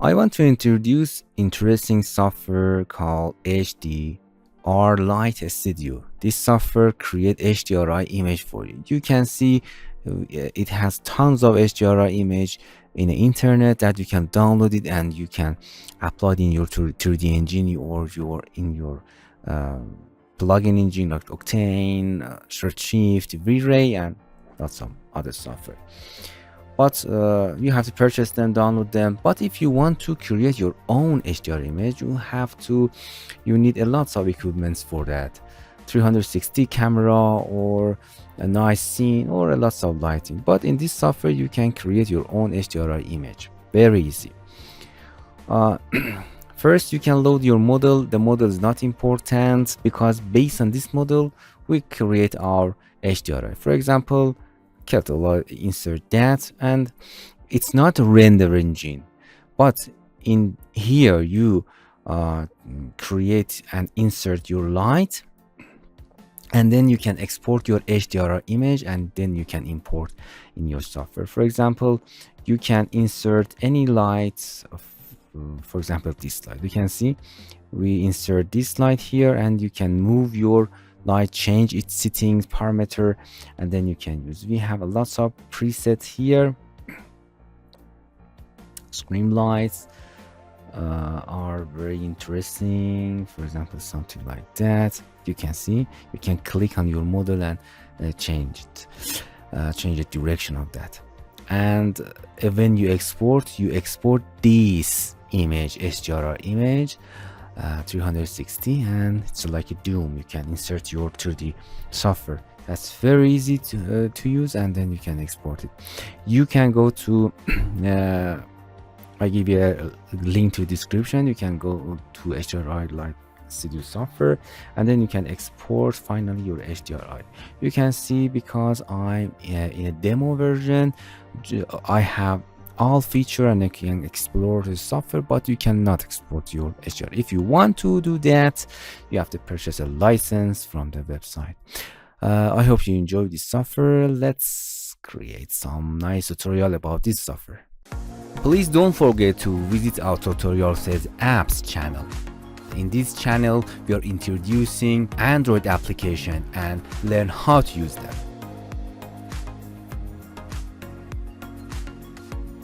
I want to introduce interesting software called HDR Light Studio. This software creates HDRI image for you. You can see it has tons of HDRI image in the internet that you can download it and you can apply it in your 3D engine or in your plugin engine like Octane, Redshift, V-Ray, and lots of other software. But you have to purchase them, download them. But if you want to create your own HDR image, you need a lot of equipments for that. 360 camera or a nice scene or a lot of lighting. But in this software, you can create your own HDR image. Very easy. First, you can load your model. The model is not important because based on this model, we create our HDRI. For example, Kettle, insert that, and it's not a render engine, but in here you create and insert your light, and then you can export your HDR image and then you can import in your software. For example, you can insert any lights of, for example, this light. You can see we insert this light here and you can move your light, change its settings, parameter, and then you can use. We have a lots of presets here. Screen lights are very interesting. For example, something like that. You can see you can click on your model and change it, change the direction of that. And when you export this image, HDR image, 360, and it's like a Doom. You can insert your 3D software. That's very easy to use, and then you can export it. You can go to I give you a link to the description. You can go to HDR Light Studio software, and then you can export finally your HDRI. You can see because I'm in a demo version, I have all feature and you can explore the software, but you cannot export your HDR. If you want to do that, you have to purchase a license from the website. I hope you enjoy this software. Let's create some nice tutorial about this software. Please don't forget to visit our TutorialCells apps channel. In this channel, we are introducing Android application and learn how to use them.